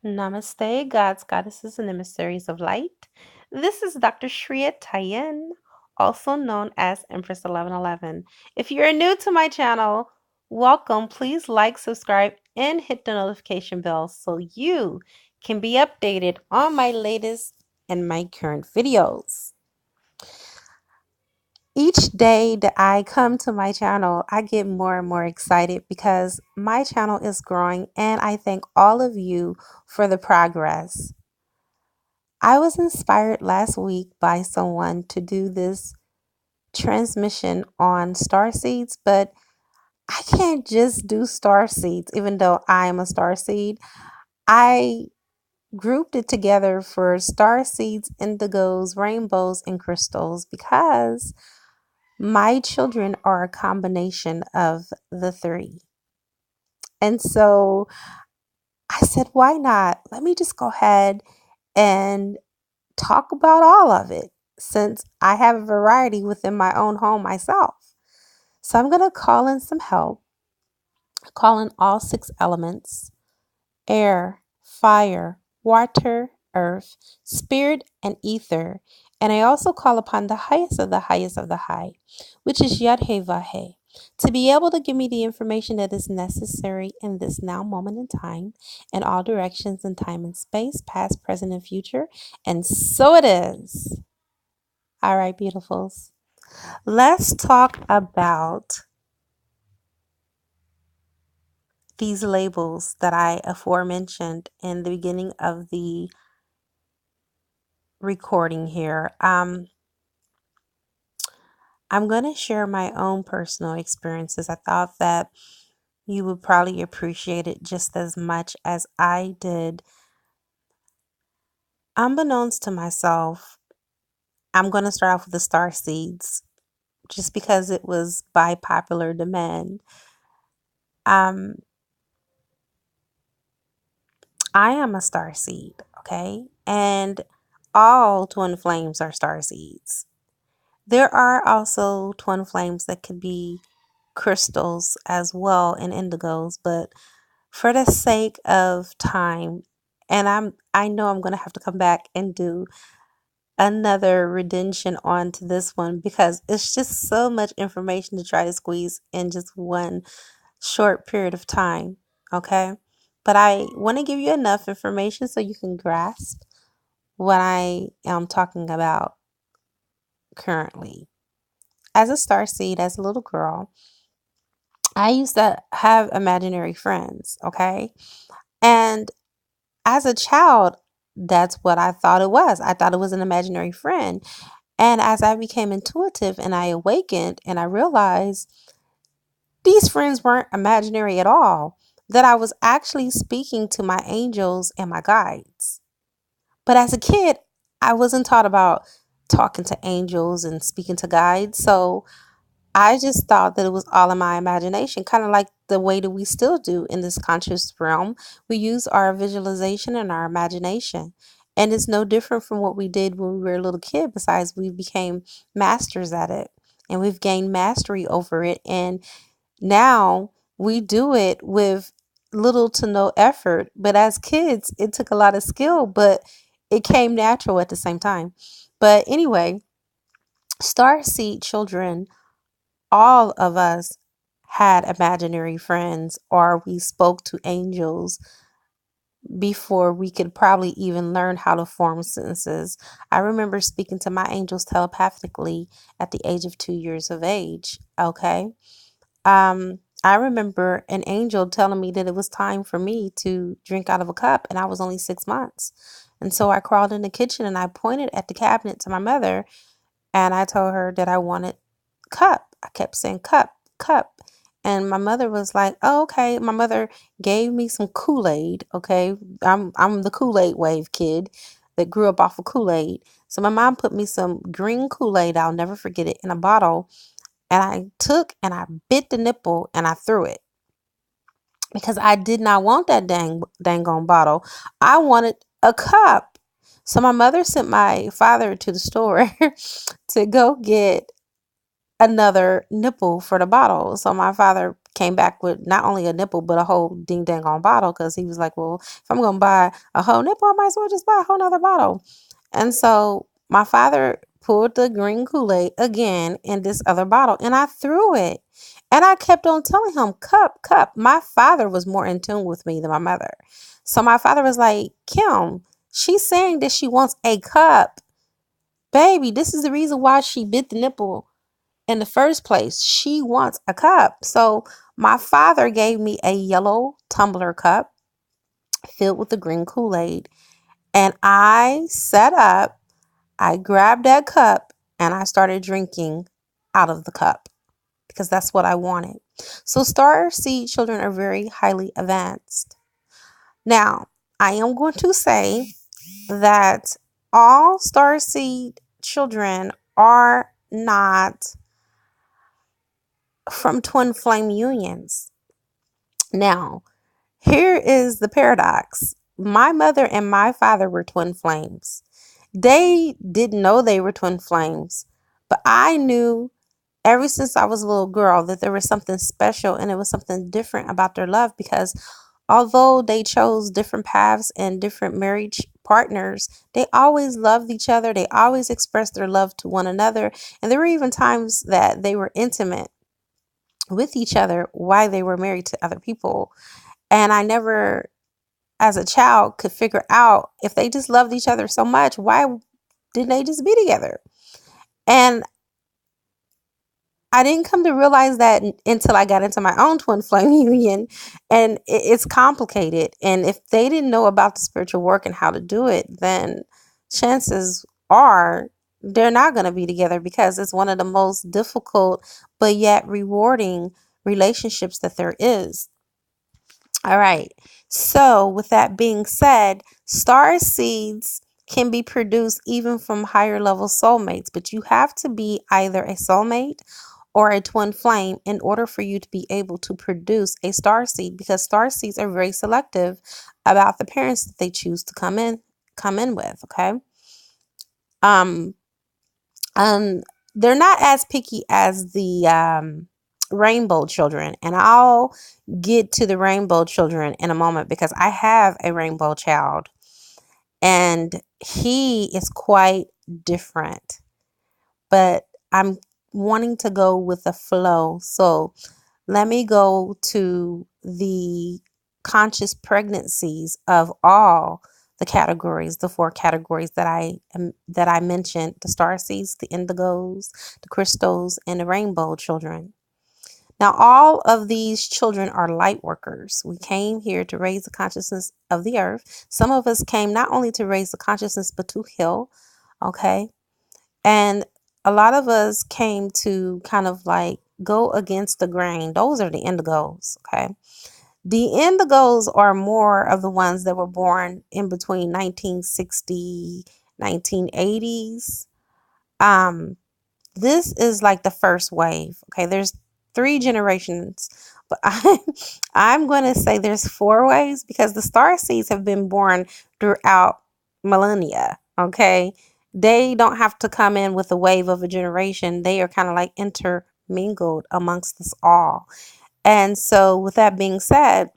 Namaste, gods, goddesses, and emissaries of light. This is Dr. Shriya Tayen, also known as Empress 1111. If you're new to my channel, welcome. Please like, subscribe, and hit the notification bell so you can be updated on my latest and my current videos. Each day that I come to my channel, I get more and more excited because my channel is growing, and I thank all of you for the progress. I was inspired last week by someone to do this transmission on star seeds, but I can't just do star seeds, even though I am a star seed. I grouped it together for star seeds, indigos, rainbows, and crystals because my children are a combination of the three. And so I said, why not? Let me just go ahead and talk about all of it since I have a variety within my own home myself. So I'm going to call in some help, call in all 6 elements: air, fire, water, earth, spirit, and ether. And I also call upon the highest of the highest of the high, which is Yad-He-Va-He, to be able to give me the information that is necessary in this now moment in time, in all directions in time and space, past, present, and future. And so it is. All right, beautifuls. Let's talk about these labels that I aforementioned in the beginning of the recording here. I'm going to share my own personal experiences. I thought that you would probably appreciate it just as much as I did. Unbeknownst to myself, I'm going to start off with the star seeds just because it was by popular demand. I am a star seed, okay? And all twin flames are star seeds. There are also twin flames that could be crystals as well and indigos, but for the sake of time, and I know I'm going to have to come back and do another redemption onto this one because it's just so much information to try to squeeze in just one short period of time, okay? But I want to give you enough information so you can grasp what I am talking about currently. As a starseed, as a little girl, I used to have imaginary friends, okay? And as a child, that's what I thought it was. I thought it was an imaginary friend. And as I became intuitive and I awakened and I realized these friends weren't imaginary at all, that I was actually speaking to my angels and my guides. But as a kid, I wasn't taught about talking to angels and speaking to guides. So I just thought that it was all in my imagination, kind of like the way that we still do in this conscious realm. We use our visualization and our imagination. And it's no different from what we did when we were a little kid, besides we became masters at it and we've gained mastery over it. And now we do it with little to no effort. But as kids, it took a lot of skill, but it came natural at the same time. But anyway, starseed children, all of us had imaginary friends, or we spoke to angels before we could probably even learn how to form sentences. I remember speaking to my angels telepathically at the age of 2 years of age. Okay. I remember an angel telling me that it was time for me to drink out of a cup, and I was only 6 months. And so I crawled in the kitchen and I pointed at the cabinet to my mother, and I told her that I wanted cup. I kept saying cup, cup. And my mother was like, oh, okay. My mother gave me some Kool-Aid. Okay. I'm the Kool-Aid wave kid that grew up off of Kool-Aid. So my mom put me some green Kool-Aid, I'll never forget it, in a bottle. And I took and I bit the nipple and I threw it because I did not want that dang on bottle. I wanted a cup. So my mother sent my father to the store to go get another nipple for the bottle. So my father came back with not only a nipple, but a whole ding dang on bottle. Because he was like, well, if I'm going to buy a whole nipple, I might as well just buy a whole nother bottle. And so my father pulled the green Kool-Aid again in this other bottle, and I threw it. And I kept on telling him, cup, cup. My father was more in tune with me than my mother. So my father was like, Kim, she's saying that she wants a cup. Baby, this is the reason why she bit the nipple in the first place. She wants a cup. So my father gave me a yellow tumbler cup filled with the green Kool-Aid. And I sat up, I grabbed that cup, and I started drinking out of the cup because that's what I wanted. So star seed children are very highly advanced. Now, I am going to say that all star seed children are not from twin flame unions. Now, here is the paradox. My mother and my father were twin flames. They didn't know they were twin flames, but I knew ever since I was a little girl that there was something special and it was something different about their love, because although they chose different paths and different marriage partners, they always loved each other. They always expressed their love to one another. And there were even times that they were intimate with each other while they were married to other people. And I never, as a child, could figure out if they just loved each other so much, why didn't they just be together? And I didn't come to realize that until I got into my own twin flame union, and it's complicated. And if they didn't know about the spiritual work and how to do it, then chances are they're not going to be together, because it's one of the most difficult but yet rewarding relationships that there is. All right. So with that being said, star seeds can be produced even from higher level soulmates, but you have to be either a soulmate or a twin flame in order for you to be able to produce a star seed, because star seeds are very selective about the parents that they choose to come in with. Okay. Um, they're not as picky as the rainbow children, and I'll get to the rainbow children in a moment, because I have a rainbow child and he is quite different, but I'm wanting to go with the flow. So let me go to the conscious pregnancies of all the categories, the 4 categories that I mentioned: the star seeds, the indigos, the crystals, and the rainbow children. Now, all of these children are light workers. We came here to raise the consciousness of the earth. Some of us came not only to raise the consciousness, but to heal. Okay. And a lot of us came to kind of like go against the grain. Those are the indigos. Okay. The indigos are more of the ones that were born in between 1960, 1980s. This is like the first wave. Okay, there's 3 generations, but I'm going to say there's 4 waves, because the star seeds have been born throughout millennia. Okay, they don't have to come in with a wave of a generation. They are kind of like intermingled amongst us all. And so with that being said,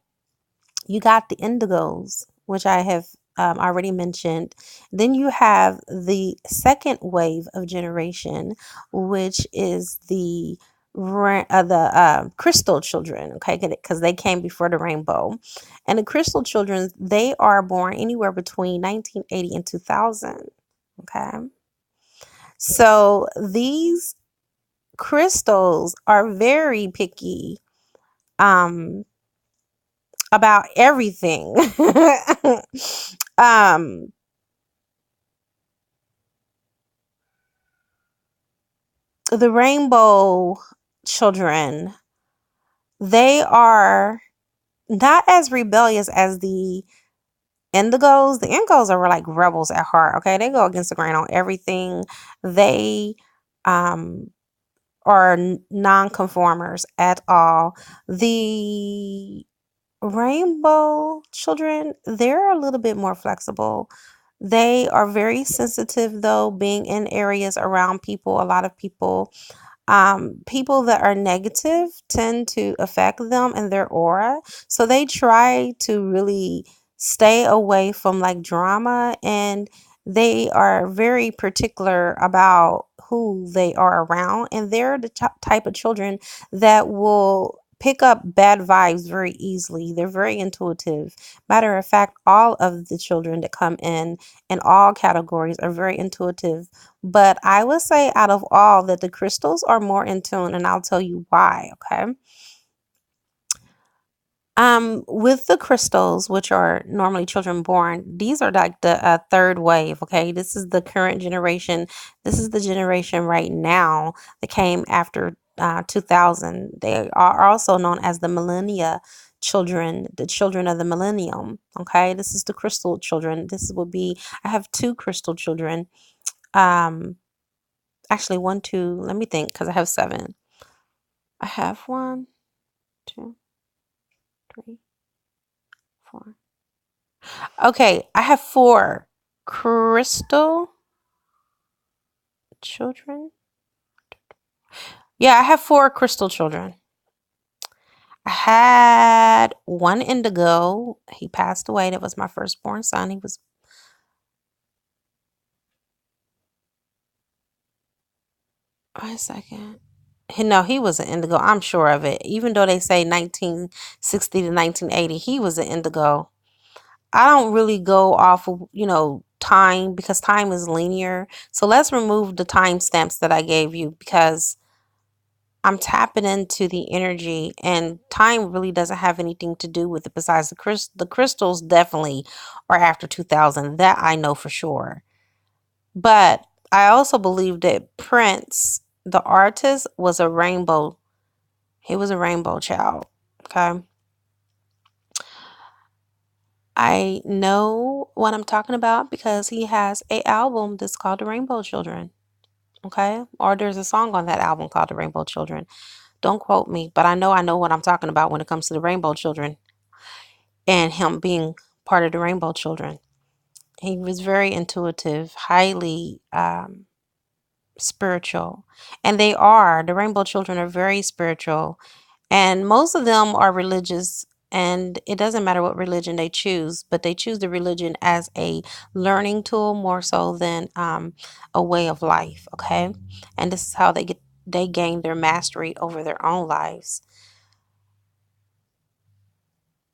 you got the indigos, which I have already mentioned. Then you have the second wave of generation, which is the crystal children, okay, because they came before the rainbow. And the crystal children, they are born anywhere between 1980 and 2000. Okay, so these crystals are very picky about everything. um the rainbow children, they are not as rebellious as the indigos. The indigos are like rebels at heart. Okay, they go against the grain on everything. They are non-conformers at all. The rainbow children, they're a little bit more flexible. They are very sensitive, though, being in areas around people, a lot of people. people that are negative tend to affect them and their aura. So they try to really stay away from like drama, and they are very particular about who they are around. And they're the type of children that will pick up bad vibes very easily. They're very intuitive. Matter of fact, all of the children that come in all categories are very intuitive. But I would say out of all that the crystals are more in tune, and I'll tell you why, okay? With the crystals, which are normally children born, these are like the third wave, okay? This is the current generation. This is the generation right now that came after 2000. They are also known as the millennia children, the children of the millennium, okay? This is the crystal children. This would be, I have two crystal children. Actually, one, two, let me think, because I have seven. I have one, two, three, four. Okay, I have four crystal children. Yeah, I have four crystal children. I had one indigo. He passed away. That was my firstborn son. He was, wait a second. No, he was an indigo. I'm sure of it. Even though they say 1960 to 1980, he was an indigo. I don't really go off of, time, because time is linear. So let's remove the time stamps that I gave you, because I'm tapping into the energy, and time really doesn't have anything to do with it besides the crystals definitely are after 2000. That I know for sure. But I also believe that Prince, the artist, was a rainbow. He was a rainbow child. Okay. I know what I'm talking about because he has a album that's called The Rainbow Children. Okay. Or there's a song on that album called The Rainbow Children. Don't quote me, but I know what I'm talking about when it comes to the Rainbow Children and him being part of the Rainbow Children. He was very intuitive, highly spiritual. And the Rainbow Children are very spiritual. And most of them are religious, and it doesn't matter what religion they choose, but they choose the religion as a learning tool more so than a way of life. Okay. And this is how they gain their mastery over their own lives.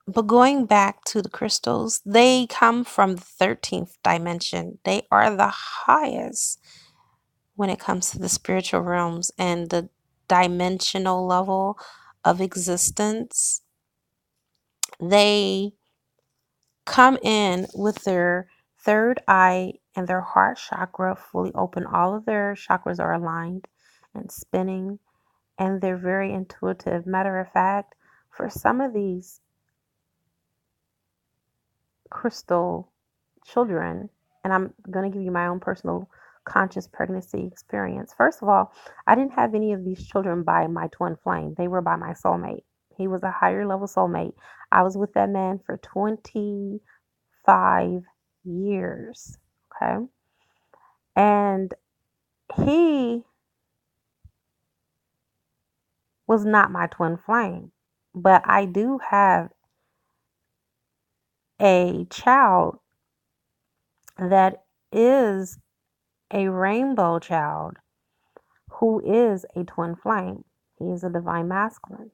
But going back to the crystals, they come from the 13th dimension. They are the highest when it comes to the spiritual realms and the dimensional level of existence. They come in with their third eye and their heart chakra fully open. All of their chakras are aligned and spinning, and they're very intuitive. Matter of fact, for some of these crystal children, and I'm going to give you my own personal conscious pregnancy experience. First of all, I didn't have any of these children by my twin flame. They were by my soulmate. He was a higher level soulmate. I was with that man for 25 years. Okay. And he was not my twin flame, but I do have a child that is a rainbow child who is a twin flame. He is a divine masculine.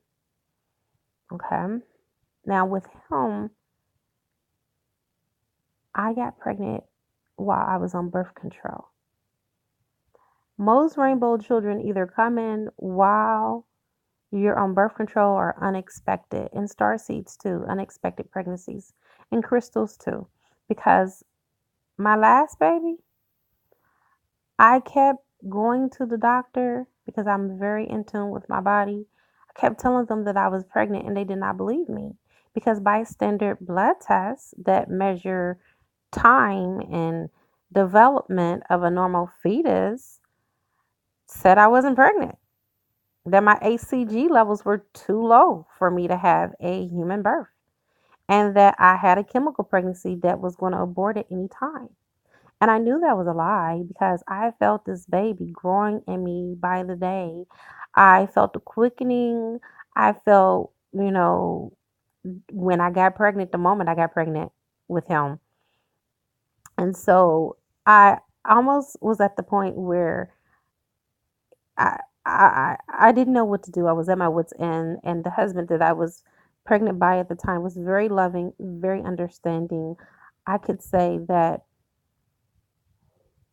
Okay. Now, with him, I got pregnant while I was on birth control. Most rainbow children either come in while you're on birth control or unexpected, and star seeds too, unexpected pregnancies, and crystals too. Because my last baby, I kept going to the doctor because I'm very in tune with my body. I kept telling them that I was pregnant, and they did not believe me, because by standard blood tests that measure time and development of a normal fetus said I wasn't pregnant, that my HCG levels were too low for me to have a human birth, and that I had a chemical pregnancy that was going to abort at any time. And I knew that was a lie because I felt this baby growing in me by the day. I felt the quickening. I felt, when I got pregnant, the moment I got pregnant with him. And so I almost was at the point where I didn't know what to do. I was at my wits' end, and the husband that I was pregnant by at the time was very loving, very understanding. I could say that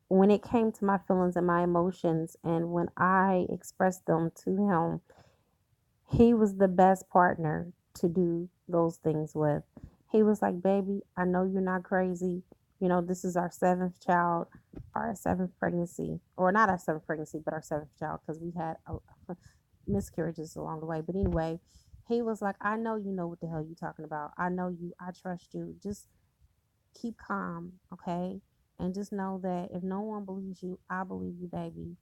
when it came to my feelings and my emotions, and when I expressed them to him, he was the best partner to do those things with. He was like, "Baby, I know you're not crazy. This is our seventh child, our seventh pregnancy, or not our seventh pregnancy, but our seventh child, because we had miscarriages along the way. But anyway, he was like, I know you know what the hell you're talking about. I know you. I trust you. Just keep calm, okay? And just know that if no one believes you, I believe you, baby."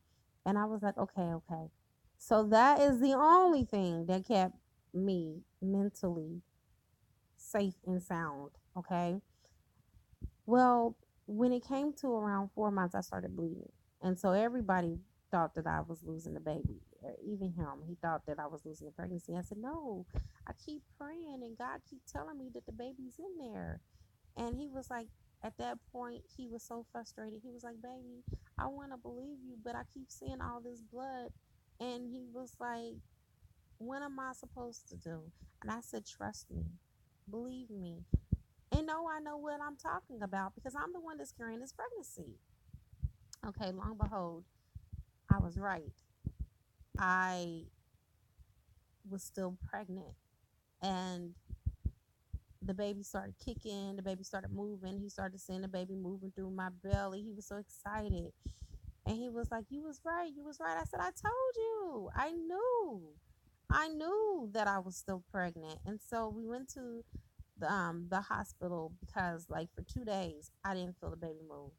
And I was like, okay, okay. So that is the only thing that kept me mentally safe and sound, okay? Well, when it came to around 4 months, I started bleeding. And so everybody thought that I was losing the baby. Even him, he thought that I was losing the pregnancy. I said, no, I keep praying and God keep telling me that the baby's in there. And he was like, at that point, he was so frustrated. He was like, baby, I want to believe you, but I keep seeing all this blood. And he was like, what am I supposed to do? And I said, trust me, believe me. And no, I know what I'm talking about because I'm the one that's carrying this pregnancy. Okay, long behold, I was right. I was still pregnant. And the baby started kicking, the baby started moving. He started seeing the baby moving through my belly. He was so excited. And he was like, you was right, you was right. I said, I told you. I knew that I was still pregnant. And so we went to the hospital because like for 2 days I didn't feel the baby move.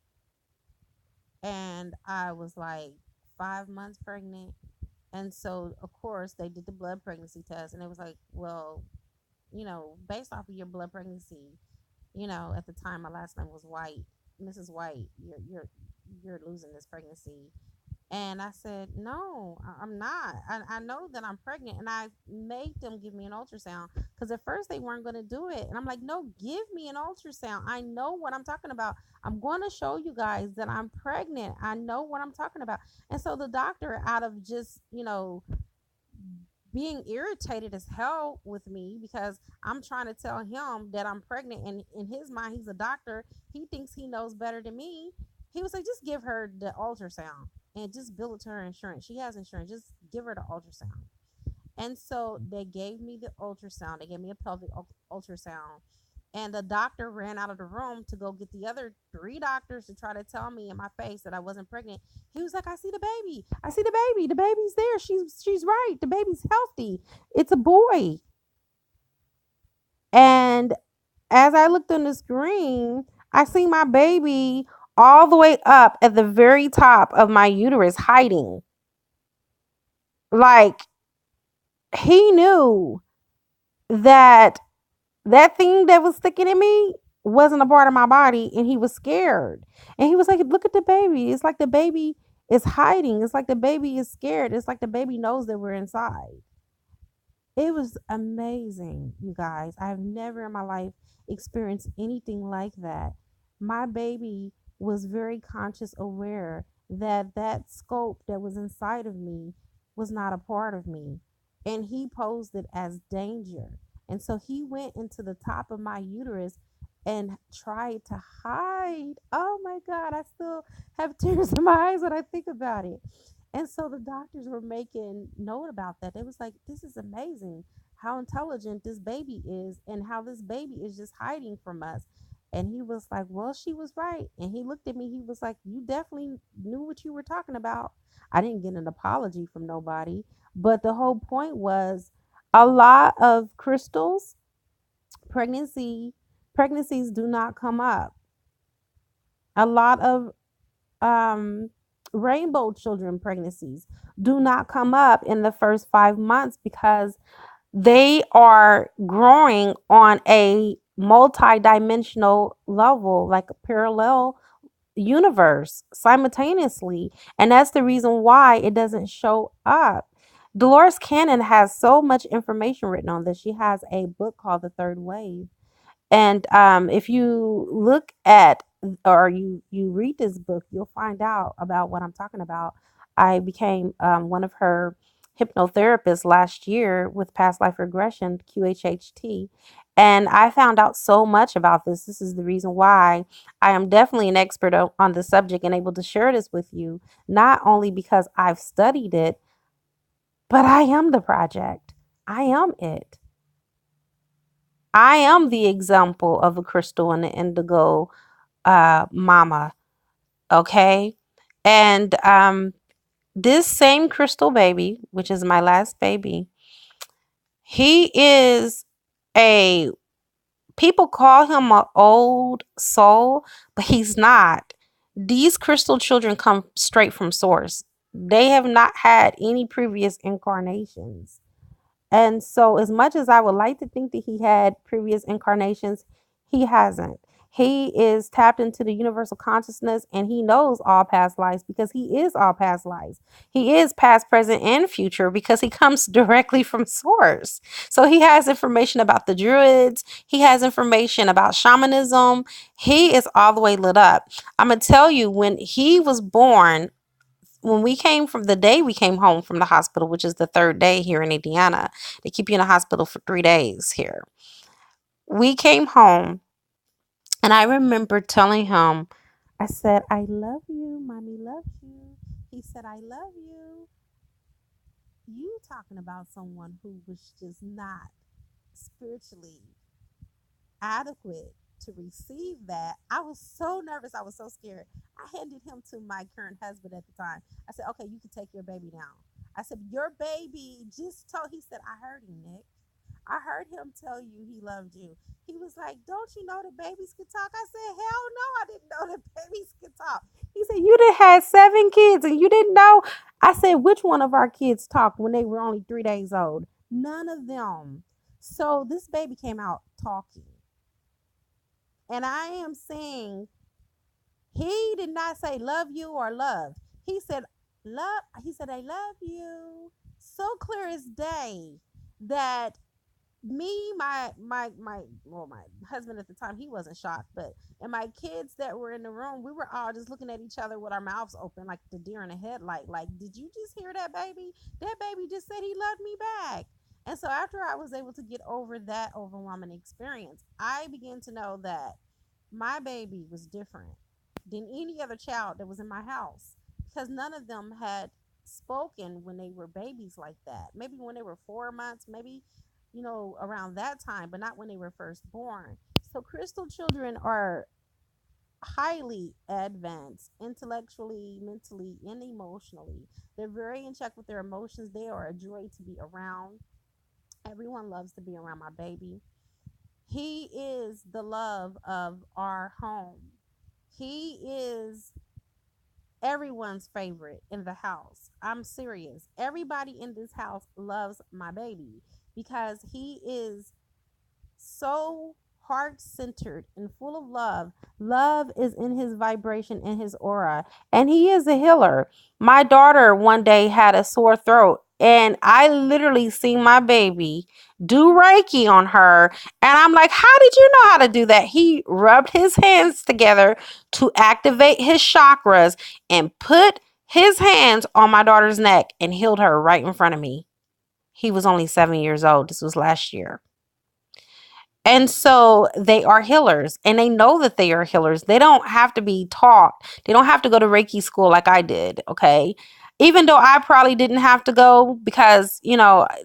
And I was like 5 months pregnant. And so of course they did the blood pregnancy test and it was like, well, based off of your blood pregnancy, at the time my last name was White, Mrs. White, you're losing this pregnancy. And I said, no, I'm not. I know that I'm pregnant. And I made them give me an ultrasound because at first they weren't going to do it. And I'm like, no, give me an ultrasound. I know what I'm talking about. I'm going to show you guys that I'm pregnant. I know what I'm talking about. And so the doctor, out of just, being irritated as hell with me because I'm trying to tell him that I'm pregnant, and in his mind he's a doctor, he thinks he knows better than me. He was like, just give her the ultrasound and just bill it to her insurance. She has insurance, just give her the ultrasound. And so they gave me the ultrasound. They gave me a pelvic ultrasound. And the doctor ran out of the room to go get the other three doctors to try to tell me in my face that I wasn't pregnant. He was like, I see the baby. I see the baby. The baby's there. She's right. The baby's healthy. It's a boy. And as I looked on the screen, I see my baby all the way up at the very top of my uterus hiding. Like he knew that that thing that was sticking in me wasn't a part of my body, and he was scared. And he was like, look at the baby. It's like the baby is hiding. It's like the baby is scared. It's like the baby knows that we're inside. It was amazing, you guys. I've never in my life experienced anything like that. My baby was very conscious aware that that scope that was inside of me was not a part of me, and he posed it as danger. And so he went into the top of my uterus and tried to hide. Oh my god, I still have tears in my eyes when I think about it. And so the doctors were making note about that. They was like, this is amazing how intelligent this baby is and how this baby is just hiding from us. And he was like, well, she was right. And he looked at me. He was like, you definitely knew what you were talking about. I didn't get an apology from nobody. But the whole point was a lot of crystals, pregnancies do not come up. A lot of um, rainbow children pregnancies do not come up in the first 5 months because they are growing on a multi-dimensional level, like a parallel universe simultaneously. And that's the reason why it doesn't show up. Dolores Cannon has so much information written on this. She has a book called The Third Wave. And if you look at or you read this book, you'll find out about what I'm talking about. I became one of her hypnotherapists last year with past life regression, QHHT, and I found out so much about this. This is the reason why I am definitely an expert on the subject and able to share this with you, not only because I've studied it, but I am the project. I am it. I am the example of a crystal and an indigo mama. Okay. And this same crystal baby, which is my last baby, he is a, people call him an old soul, but he's not. These crystal children come straight from source. They have not had any previous incarnations. And so, as much as I would like to think that he had previous incarnations, he hasn't. He is tapped into the universal consciousness and he knows all past lives because he is all past lives. He is past, present, and future because he comes directly from source. So, he has information about the druids, he has information about shamanism. He is all the way lit up. I'm going to tell you, when he was born, when we came from the day we came home from the hospital, which is the third day here in Indiana, they keep you in the hospital for 3 days here. We came home and I remember telling him, I said, I love you. Mommy loves you. He said, I love you. You talking about someone who was just not spiritually adequate to receive that. I was so nervous. I was so scared. I handed him to my current husband at the time. I said, okay, you can take your baby now. I said, your baby just told, he said, I heard him, Nick. I heard him tell you he loved you. He was like, don't you know that babies can talk? I said, hell no, I didn't know that babies can talk. He said, you done had 7 kids and you didn't know? I said, which one of our kids talked when they were only 3 days old? None of them. So this baby came out talking. And I am saying, he did not say love you or love. He said, love. He said, I love you. So clear as day that me, my husband at the time, he wasn't shocked, but and my kids that were in the room, we were all just looking at each other with our mouths open like the deer in a headlight. Like, did you just hear that baby? That baby just said he loved me back. And so after I was able to get over that overwhelming experience, I began to know that my baby was different than any other child that was in my house because none of them had spoken when they were babies like that. Maybe when they were 4 months, maybe, around that time, but not when they were first born. So crystal children are highly advanced intellectually, mentally, and emotionally. They're very in check with their emotions. They are a joy to be around. Everyone loves to be around my baby. He is the love of our home. He is everyone's favorite in the house. I'm serious. Everybody in this house loves my baby because he is so heart centered and full of love. Love is in his vibration, in his aura, and he is a healer. My daughter one day had a sore throat, and I literally seen my baby do Reiki on her. And I'm like, how did you know how to do that? He rubbed his hands together to activate his chakras and put his hands on my daughter's neck and healed her right in front of me. He was only 7 years old. This was last year. And so they are healers and they know that they are healers. They don't have to be taught. They don't have to go to Reiki school like I did. Okay. Even though I probably didn't have to go because,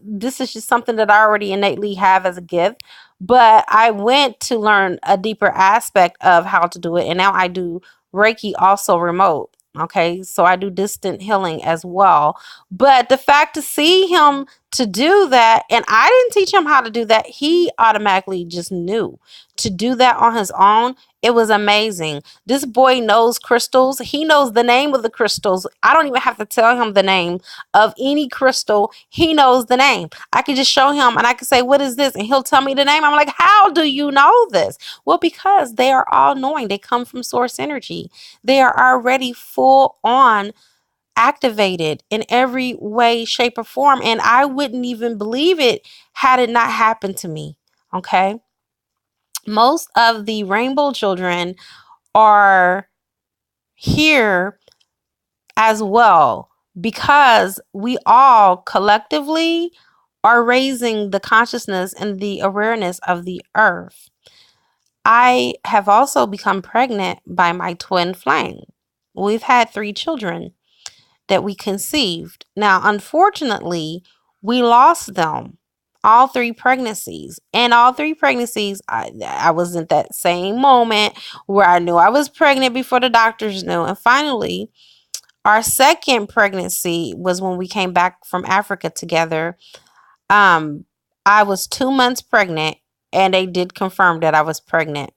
this is just something that I already innately have as a gift. But I went to learn a deeper aspect of how to do it. And now I do Reiki also remote. Okay. So I do distant healing as well. But the fact to see him to do that. And I didn't teach him how to do that. He automatically just knew to do that on his own. It was amazing. This boy knows crystals. He knows the name of the crystals. I don't even have to tell him the name of any crystal. He knows the name. I could just show him and I could say, what is this? And he'll tell me the name. I'm like, how do you know this? Well, because they are all knowing. They come from source energy. They are already full on activated in every way, shape, or form. And I wouldn't even believe it had it not happened to me. Okay. Most of the rainbow children are here as well because we all collectively are raising the consciousness and the awareness of the earth. I have also become pregnant by my twin flame. We've had 3 children that we conceived. Now, unfortunately, we lost them. All 3 pregnancies. And all 3 pregnancies, I was in that same moment where I knew I was pregnant before the doctors knew. And finally, our second pregnancy was when we came back from Africa together. I was 2 months pregnant and they did confirm that I was pregnant.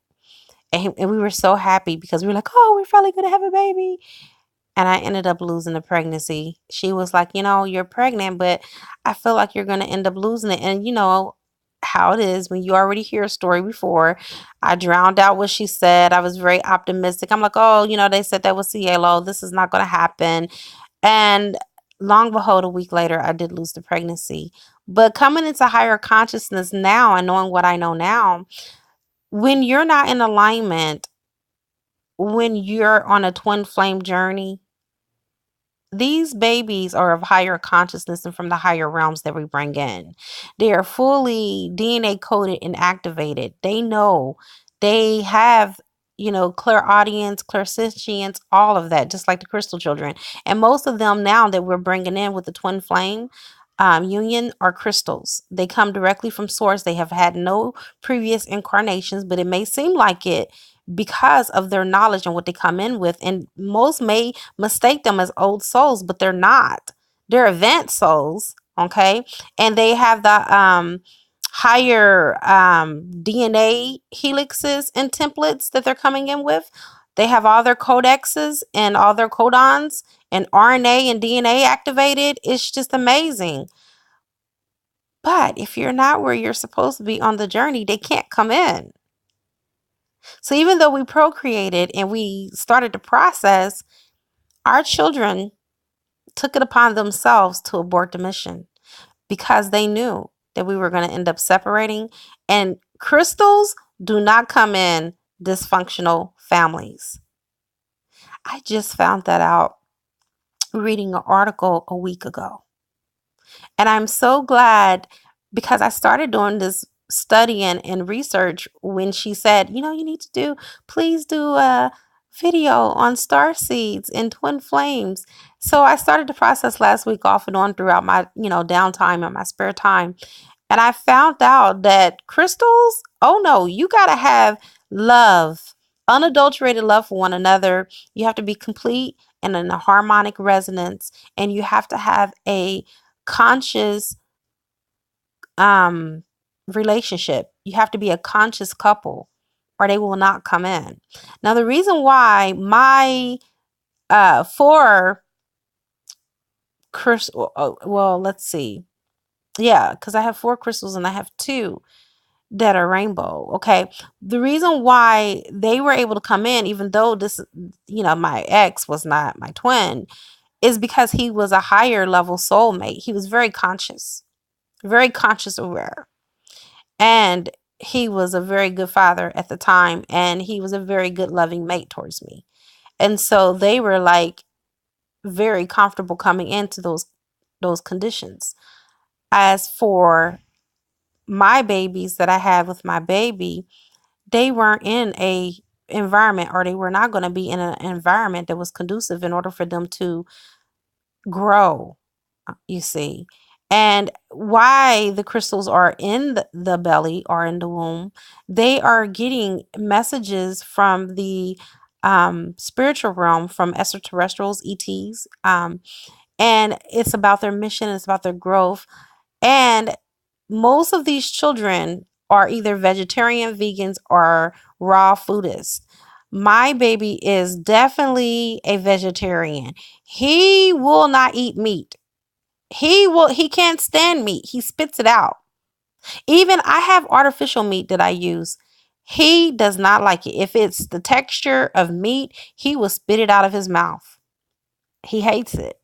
And we were so happy because we were like, oh, we're finally going to have a baby. And I ended up losing the pregnancy. She was like, you're pregnant, but I feel like you're going to end up losing it. And you know how it is when you already hear a story before. I drowned out what she said. I was very optimistic. I'm like, oh, they said that was cielo. This is not going to happen. And long behold, a week later, I did lose the pregnancy. But coming into higher consciousness now and knowing what I know now, when you're not in alignment, when you're on a twin flame journey, these babies are of higher consciousness and from the higher realms that we bring in. They are fully DNA coded and activated. They know. They have, clairaudience, clairsentience, all of that, just like the crystal children. And most of them now that we're bringing in with the twin flame union are crystals. They come directly from source. They have had no previous incarnations, but it may seem like it because of their knowledge and what they come in with. And most may mistake them as old souls, but they're not. They're advanced souls. Okay. And they have the higher DNA helixes and templates that they're coming in with. They have all their codexes and all their codons and RNA and DNA activated. It's just amazing. But if you're not where you're supposed to be on the journey, they can't come in. So even though we procreated and we started the process, our children took it upon themselves to abort the mission because they knew that we were going to end up separating. And crystals do not come in dysfunctional families. I just found that out reading an article a week ago. And I'm so glad because I started doing this studying and research when she said, you need to please do a video on star seeds and twin flames. So I started the process last week off and on throughout my, downtime and my spare time. And I found out that crystals, oh no, you got to have love, unadulterated love for one another. You have to be complete and in a harmonic resonance. And you have to have a conscious relationship. You have to be a conscious couple or they will not come in. Now, the reason why my 4 crystals, well, let's see. Yeah, because I have 4 crystals and I have 2 that are rainbow. Okay. The reason why they were able to come in, even though this, my ex was not my twin, is because he was a higher level soulmate. He was very conscious aware. And he was a very good father at the time. And he was a very good loving mate towards me. And so they were like very comfortable coming into those conditions. As for my babies that I had with my baby, they weren't in a environment, or they were not going to be in an environment that was conducive in order for them to grow, you see. And why the crystals are in the belly or in the womb, they are getting messages from the spiritual realm, from extraterrestrials, ETs, and it's about their mission, it's about their growth. And most of these children are either vegetarian, vegans, or raw foodists. My baby is definitely a vegetarian. He will not eat meat. He can't stand meat. He spits it out. Even I have artificial meat that I use. He does not like it. If it's the texture of meat, he will spit it out of his mouth. He hates it.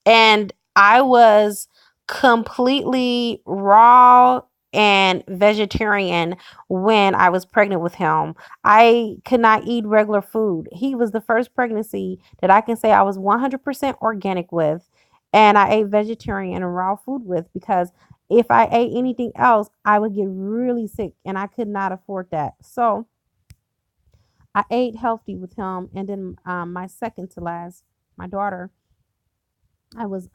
And I was completely raw and vegetarian when I was pregnant with him. I could not eat regular food. He was the first pregnancy that I can say I was 100% organic with, and I ate vegetarian and raw food with, because if I ate anything else, I would get really sick and I could not afford that. So I ate healthy with him. And then my second to last, my daughter, I was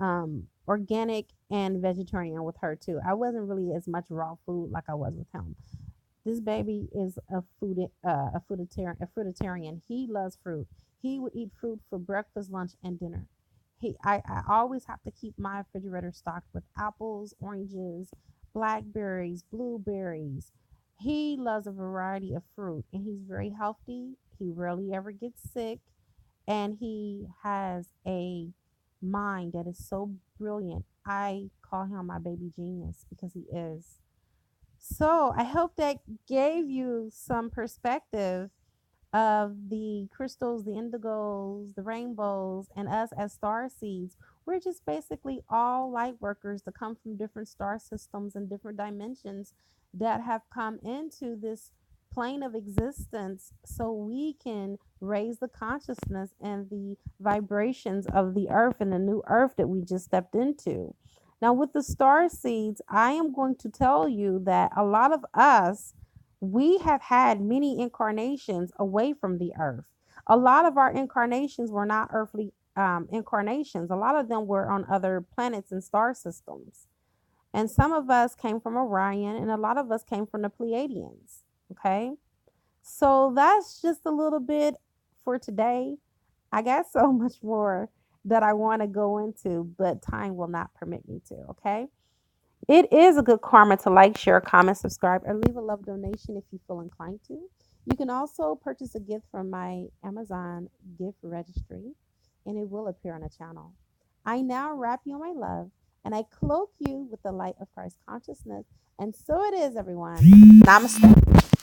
organic and vegetarian with her too. I wasn't really as much raw food like I was with him. This baby is a fruitarian. He loves fruit. He would eat fruit for breakfast, lunch, and dinner. I always have to keep my refrigerator stocked with apples, oranges, blackberries, blueberries. He loves a variety of fruit, and he's very healthy. He rarely ever gets sick, and he has a mind that is so brilliant. I call him my baby genius because he is. So I hope that gave you some perspective of the crystals, the indigos, the rainbows, and us as star seeds. We're just basically all light workers that come from different star systems and different dimensions that have come into this plane of existence so we can raise the consciousness and the vibrations of the earth and the new earth that we just stepped into. Now, with the star seeds, I am going to tell you that a lot of us, we have had many incarnations away from the earth. A lot of our incarnations were not earthly incarnations. A lot of them were on other planets and star systems. And some of us came from Orion, and a lot of us came from the Pleiadians. Okay. So that's just a little bit for today. I got so much more that I want to go into, but time will not permit me to. Okay. It is a good karma to like, share, comment, subscribe, or leave a love donation if you feel inclined to. You can also purchase a gift from my Amazon gift registry, and it will appear on the channel. I now wrap you in my love, and I cloak you with the light of Christ consciousness. And so it is, everyone. Namaste.